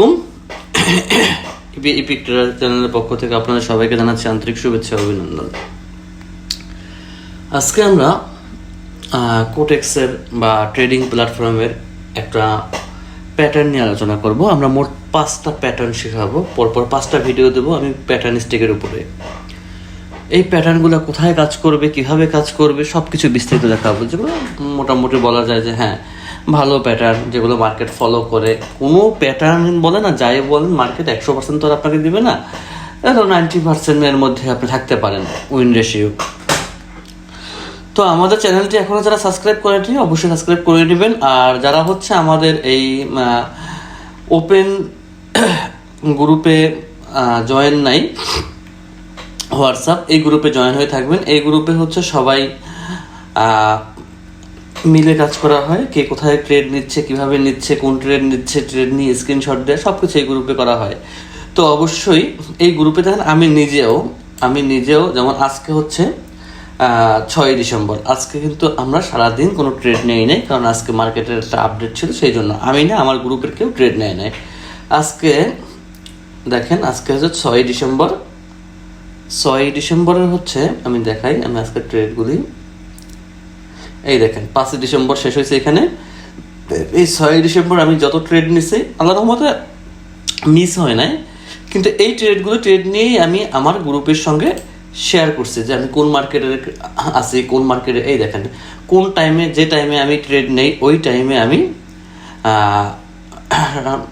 আলাইকুম। Epic tedder চ্যানেলের পক্ষ থেকে আপনাদের সবাইকে জানাচ্ছি আন্তরিক শুভেচ্ছা ও অভিনন্দন। আজকে আমরা কোটেক্সের বা ট্রেডিং প্ল্যাটফর্মের একটা প্যাটার্ন নিয়ে আলোচনা করব। আমরা মোট 5টা প্যাটার্ন শেখাবো, পরপর 5টা ভিডিও দেবো আমি প্যাটার্ন স্টিকের উপরে। এই প্যাটার্নগুলো কোথায় কাজ করবে, কিভাবে কাজ করবে, সব কিছু বিস্তারিত দেখাবো, যেগুলো মোটামুটি বলা যায় যে হ্যাঁ ভালো প্যাটার্ন, যেগুলো মার্কেট ফলো করে। কোনো প্যাটার্ন বলে না, যাই বলেন মার্কেট 100% তো আর আপনাকে দিবে না, 90%-এর মধ্যে আপনি থাকতে পারেন উইন রেশিও। তো আমাদের চ্যানেলটি এখনও যারা সাবস্ক্রাইব করেনি অবশ্যই সাবস্ক্রাইব করে নেবেন। আর যারা হচ্ছে আমাদের এই ওপেন গ্রুপে জয়েন নাই, হোয়াটসঅ্যাপ এই গ্রুপে জয়েন হয়ে থাকবেন। এই গ্রুপে হচ্ছে সবাই মিলে কাজ করা হয়, কে কোথায় ট্রেড নিচ্ছে, কিভাবে নিচ্ছে, কোন ট্রেড নিচ্ছে, ট্রেড নিয়ে স্ক্রিনশট দেয়, সব কিছু এই গ্রুপে করা হয়। তো অবশ্যই এই গ্রুপে দেখেন আমি নিজেও যেমন আজকে হচ্ছে 6 ডিসেম্বর, আজকে কিন্তু আমরা সারাদিন কোনো ট্রেড নেই নাই, কারণ আজকে মার্কেটের একটা আপডেট ছিল, সেই জন্য আমি না, আমার গ্রুপের কেউ ট্রেড নেয় নাই। আজকে দেখেন, আজকে হচ্ছে 6 ডিসেম্বর। 6 ডিসেম্বরের হচ্ছে আমি দেখাই, আমি আজকে ট্রেডগুলি এই দেখেন 5 ডিসেম্বর শেষ হয়েছে এখানে। এই 6 ডিসেম্বর আমি যত ট্রেড নিছি আল্লাহর রহমতে মিস হয় নাই, কিন্তু এই ট্রেড নিয়েই আমি আমার গ্রুপের সঙ্গে শেয়ার করছি যে আমি কোন মার্কেটে আছি, কোন মার্কেটে, এই দেখেন কোন টাইমে, যে টাইমে আমি ট্রেড নেই ওই টাইমে আমি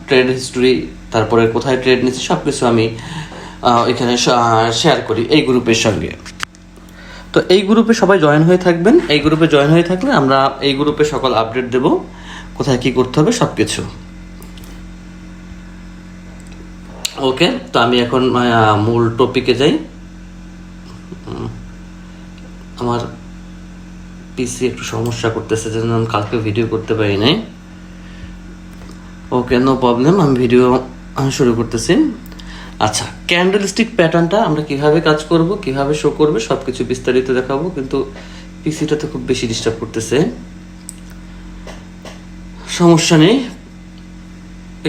ট্রেড হিস্টোরি, তারপরে কোথায় ট্রেড নিচ্ছি সব কিছু আমি এখানে শেয়ার করি এই গ্রুপের সঙ্গে। তো এই গ্রুপে সবাই জয়েন হয়ে থাকবেন। এই গ্রুপে জয়েন হয়ে থাকলে আমরা এই গ্রুপে সকল আপডেট দেব, কোথায় কি করতে হবে সব কিছু। ওকে, তো আমি এখন মূল টপিকে যাই। আমার পিসি একটু সমস্যা করতেছে, যেন আমি কালকে ভিডিও করতে পারি নাই। ওকে, নো প্রবলেম, আমি ভিডিও শুরু করতেছি। আচ্ছা, ক্যান্ডেলস্টিক প্যাটার্নটা আমরা কিভাবে কাজ করব, কিভাবে শো করবে সব কিছু বিস্তারিত দেখাবো, কিন্তু পিসিটাতে খুব বেশি ডিস্টার্ব করতেছে। সমস্যা নেই,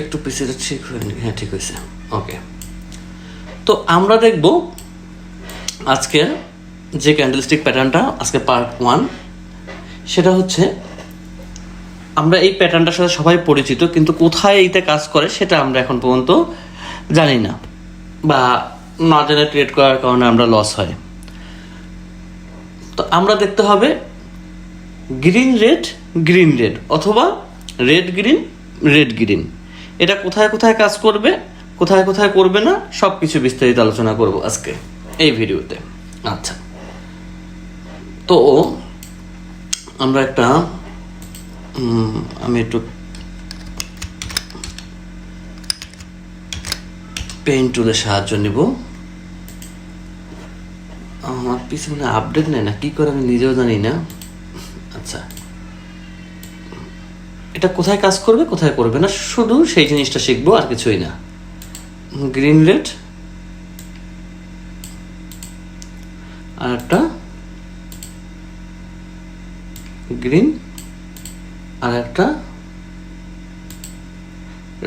একটু পিসিটা ঠিক হয়নি, হ্যাঁ ঠিক হয়েছে। ওকে, তো আমরা দেখব আজকের যে ক্যান্ডেলস্টিক প্যাটার্নটা, আজকে পার্ট 1, সেটা হচ্ছে আমরা এই প্যাটার্নটার সাথে সবাই পরিচিত, কিন্তু কোথায় এইটা কাজ করে সেটা আমরা এখন পর্যন্ত জানি না, বা না জেনে ট্রেড করার কারণে আমরা লস হয়। তো আমরা দেখতে হবে গ্রিন রেড অথবা রেড গ্রিন, এটা কোথায় কোথায় কাজ করবে, কোথায় কোথায় করবে না, সব কিছু বিস্তারিত আলোচনা করব আজকে এই ভিডিওতে। আচ্ছা, তো আমরা একটা আমি একটু পেন টুলের সাহায্য নিব। আমার পিছনে আপডেট নেই না, কি করে আমি নিজেও জানি না। আচ্ছা, এটা কোথায় কাজ করবে, কোথায় করবে না, শুধু সেই জিনিসটা শিখবো, আর কিছুই না। গ্রিন রেড আর একটা গ্রিন আর একটা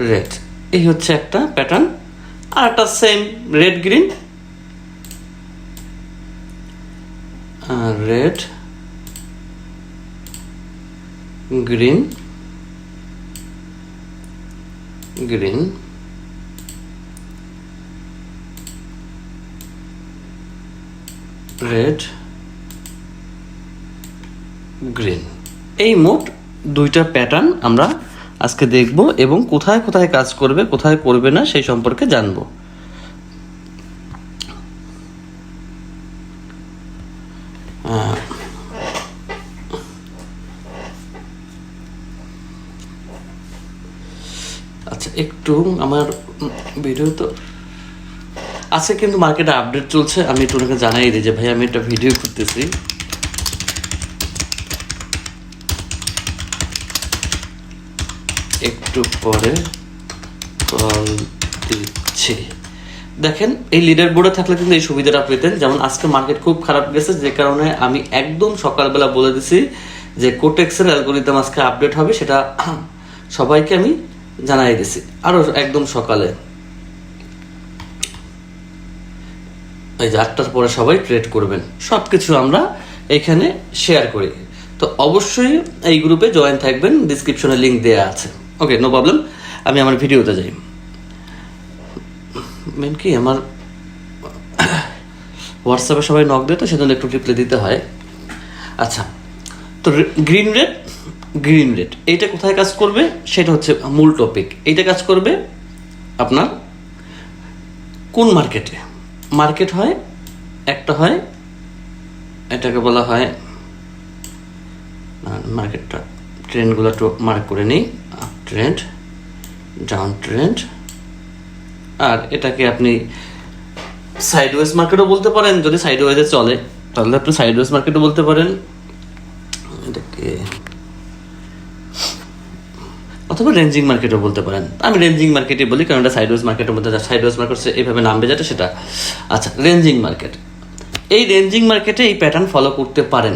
রেড, এই হচ্ছে একটা প্যাটার্ন। আর একটা same red green red green red green, এই মোট 2টা প্যাটার্ন আমরা আজকে দেখব, এবং কোথায় কোথায় কাজ করবে, কোথায় করবে না সেই সম্পর্কে জানব। আচ্ছা, একটু আমার ভিডিও তো আজকে কিন্তু মার্কেটে আপডেট চলছে, আমি একটু ওনাকে জানাই দিই যে ভাই আমি একটা ভিডিও করতেছি। একটু পরে কল দিচ্ছি। দেখেন, এই লিডার বোর্ডে থাকলে কিন্তু এই সুবিধাটা পেতেন। যেমন আজকে মার্কেট খুব খারাপ গেছে, যে কারণে আমি একদম সকালবেলা বলে দিছি যে কোটেক্সের অ্যালগোরিদম আজকে আপডেট হবে, সেটা সবাইকে আমি জানাই দিছি, আরও একদম সকালে এই যে 8টার পরে সবাই ট্রেড করবেন, সব কিছু আমরা এখানে শেয়ার করি। তো অবশ্যই এই গ্রুপে জয়েন থাকবেন, ডিসক্রিপশনে লিঙ্ক দেওয়া আছে। ওকে, নো প্রবলেম। আমি আমার ভিডিওতে যাই। মেন কি আমার হোয়াটসঅ্যাপে সবাই নক দেয়, তো সেজন্য একটু রিপ্লাই দিতে হয়। আচ্ছা, তো গ্রিন রেড এইটা কোথায় কাজ করবে সেটা হচ্ছে মূল টপিক। এইটা কাজ করবে আপনার কোন মার্কেটে? মার্কেট হয় একটা, হয় এটাকে বলা হয়, মার্কেটটা ট্রেন্ডগুলো একটু মার্ক করে নিই, আপ ট্রেন্ড, ডাউন ট্রেন্ড, আর এটাকে আপনি সাইডওয়েজ মার্কেটও বলতে পারেন। যদি সাইডওয়েজে চলে তাহলে আপনি সাইডওয়েজ মার্কেটও বলতে পারেন এটাকে, অথবা রেঞ্জিং মার্কেটও বলতে পারেন। আমি রেঞ্জিং মার্কেটই বলি, কারণ এটা সাইডওয়েজ মার্কেটের মধ্যে, সাইডওয়েজ মার্কেট এইভাবে নামবে যেটা সেটা। আচ্ছা, রেঞ্জিং মার্কেট, এই রেঞ্জিং মার্কেটে এই প্যাটার্ন ফলো করতে পারেন,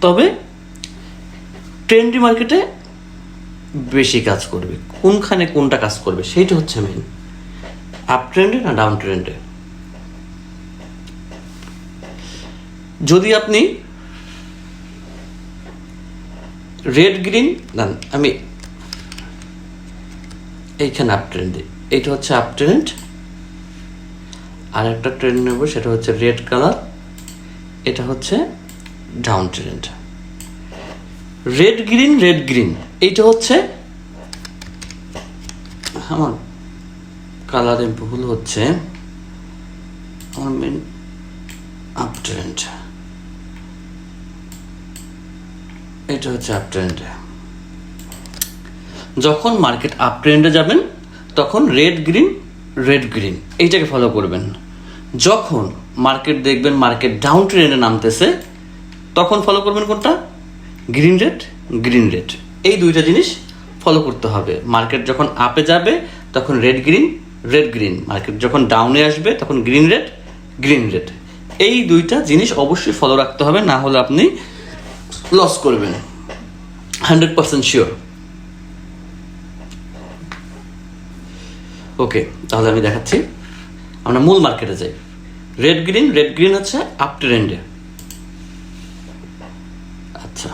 তবে ট্রেন্ডি মার্কেটে বেশি কাজ করবে। কোনখানে কোনটা কাজ করবে সেইটা হচ্ছে মেইন, আপ ট্রেন্ডে না ডাউন ট্রেন্ডে। যদি আপনি রেড গ্রিন দেন, আমি এইখানে আপ ট্রেন্ড দিই, এইটা হচ্ছে আপ ট্রেন্ড, আর একটা ট্রেন্ড নেব সেটা হচ্ছে রেড কালার, এটা হচ্ছে ডাউন ট্রেন্ড। রেড গ্রিন এইটা হচ্ছে, আমার কালারে ভুল হচ্ছে, আমার মেন আপ ট্রেন্ড, এটা হচ্ছে আপ ট্রেন্ড। যখন মার্কেট আপ ট্রেন্ডে যাবেন তখন রেড গ্রিন এইটাকে ফলো করবেন। যখন মার্কেট দেখবেন মার্কেট ডাউন ট্রেন্ডে নামতেছে তখন ফলো করবেন কোনটা? Green red. এই দুইটা জিনিস ফলো করতে হবে। মার্কেট যখন আপে যাবে তখন রেড গ্রিন, মার্কেট যখন ডাউনে আসবে তখন গ্রিন রেড। এই দুইটা জিনিস অবশ্যই ফলো রাখতে হবে, না হলে আপনি লস করবেন, 100% শিওর। ওকে, তাহলে আমি দেখাচ্ছি। আমরা মূল মার্কেটে যাই। রেড গ্রিন হচ্ছে আপ ট্রেন্ডে। আচ্ছা,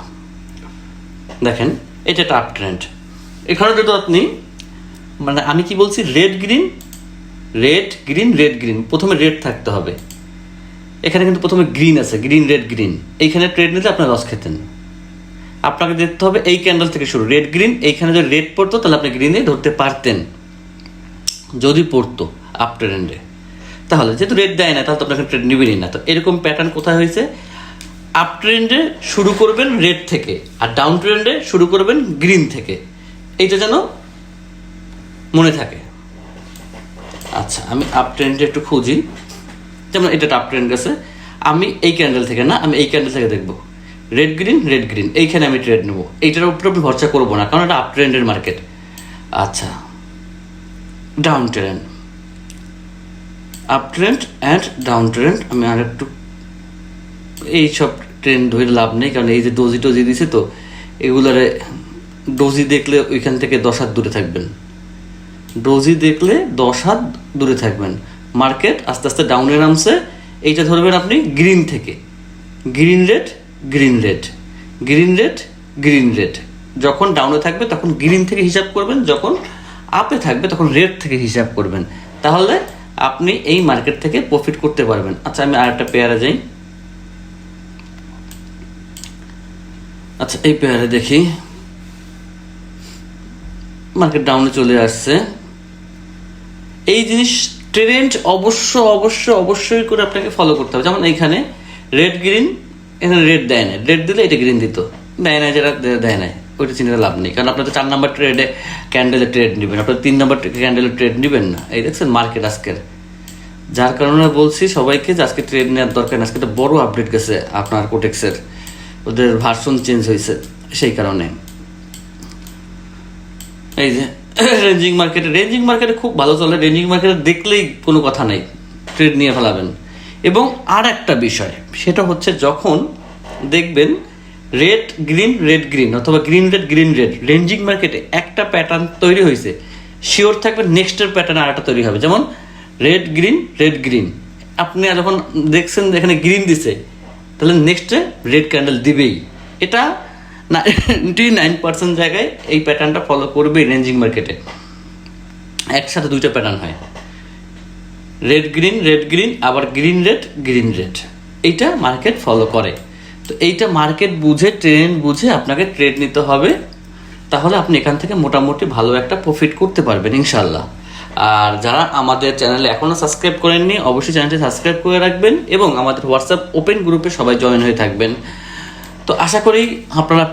দেখেন এটা একটা আপ ট্রেন্ড। এখানে যদি আপনি, মানে আমি কি বলছি, রেড গ্রিন, প্রথমে রেড থাকতে হবে। এখানে কিন্তু প্রথমে গ্রিন আছে, রেড গ্রিন। এইখানে ট্রেড নিলে আপনার লস খেতেন। আপনাকে দেখতে হবে এই ক্যান্ডেল থেকে শুরু, রেড গ্রিন, এইখানে যদি রেড পড়তো তাহলে আপনি গ্রিনে ধরতে পারতেন, যদি পড়তো আপ ট্রেন্ডে। তাহলে যেহেতু রেড দেয় না তাহলে তো আপনাকে ট্রেড নেবেনই না। তো এরকম প্যাটার্ন কোথায় হয়েছে? আপ ট্রেন্ডে শুরু করবেন রেড থেকে, আর ডাউন ট্রেন্ডে শুরু করবেন গ্রিন থেকে। এইটা যেন মনে থাকে। আচ্ছা, আমি আপ ট্রেন্ডে একটু খুঁজি, যেমন এটা আপ ট্রেন্ড গেছে, আমি এই ক্যান্ডেল থেকে না, আমি এই ক্যান্ডেল থেকে দেখবো রেড গ্রিন, এইখানে আমি ট্রেড নেবো। এইটার উপরে আমি ভরসা করবো না, কারণ এটা আপ ট্রেন্ডের মার্কেট। আচ্ছা, down trend, up trend and down trend. আমি আর একটু এইসব ট্রেন্ড ধরে লাভ নেই, কারণ এই যে ডোজি দিছে, তো এগুলারে ডোজি দেখলে ওইখান থেকে 10 হাত দূরে থাকবেন। ডোজি দেখলে 10 হাত দূরে থাকবেন। মার্কেট আস্তে আস্তে ডাউনে নামছে, এইটা ধরবেন আপনি গ্রিন থেকে, গ্রিন রেড। যখন ডাউনে থাকবে তখন গ্রিন থেকে হিসাব করবেন, যখন আপে থাকবে তখন রেড থেকে হিসাব করবেন। তাহলে আপনি এই মার্কেট থেকে প্রফিট করতে পারবেন। আচ্ছা, আমি আর একটা পেয়ারে যাই। আচ্ছা, এই পেয়ারে দেখি মার্কেট ডাউনে চলে আসছে। এই জিনিস ট্রেন্ড অবশ্যই করে আপনাকে ফলো করতে হবে। যেমন এইখানে রেড গ্রিন, এখানে রেড দেয় না, রেড দিলে এটা গ্রিন দিত, দেয় না, যেটা দেয় না ওইটা চিন্তা লাভ নেই, কারণ আপনার তো 4 নাম্বার ট্রেডে ক্যান্ডেলের ট্রেড নেবেন, আপনার 3 নাম্বার ক্যান্ডেলের ট্রেড নেবেন না। এই দেখছেন মার্কেট আজকের, যার কারণে বলছি সবাইকে যে আজকে ট্রেড নেওয়ার দরকার। আজকে একটা বড় আপডেট গেছে আপনার কোটেক্সের, ওদের ভার্সন চেঞ্জ হয়েছে, সেই কারণে। এই যে রেঞ্জিং মার্কেটে খুব ভালো চলে। রেঞ্জিং মার্কেটে দেখলেই কোনো কথা নেই, ট্রেড নিয়ে ফেলাবেন। এবং আর একটা বিষয়, সেটা হচ্ছে যখন দেখবেন রেড গ্রিন অথবা গ্রিন রেড রেঞ্জিং মার্কেটে একটা প্যাটার্ন তৈরি হয়েছে, শিওর থাকবে নেক্সটের প্যাটার্ন আর একটা তৈরি হবে। যেমন রেড গ্রিন, আপনি যখন দেখছেন এখানে গ্রিন দিছে, তাহলে নেক্সটে রেড ক্যান্ডেল দিবেই। এটা 99% জায়গায় এই প্যাটার্নটা ফলো করবে রেঞ্জিং মার্কেটে। একসাথে দুইটা প্যাটার্ন হয়, রেড গ্রিন আবার গ্রিন রেড, এইটা মার্কেট ফলো করে। তো এইটা মার্কেট বুঝে, ট্রেন্ড বুঝে আপনাকে ট্রেড নিতে হবে, তাহলে আপনি এখান থেকে মোটামুটি ভালো একটা প্রফিট করতে পারবেন ইনশাল্লাহ। আর যারা আমাদের চ্যানেলে এখনও সাবস্ক্রাইব করেননি, অবশ্যই চ্যানেলটি সাবস্ক্রাইব করে রাখবেন এবং আমাদের হোয়াটসঅ্যাপ ওপেন গ্রুপে সবাই জয়েন হয়ে থাকবেন। তো আশা করি আপনারা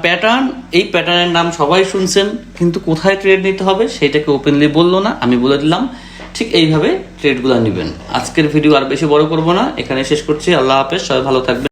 এই প্যাটার্নের নাম সবাই শুনছেন, কিন্তু কোথায় ট্রেড নিতে হবে সেটাকে ওপেনলি বললো না, আমি বলে দিলাম। ঠিক এইভাবে ট্রেডগুলো নেবেন। আজকের ভিডিও আর বেশি বড় করব না, এখানে শেষ করছি। আল্লাহ হাফেজ, সবাই ভালো থাকবেন।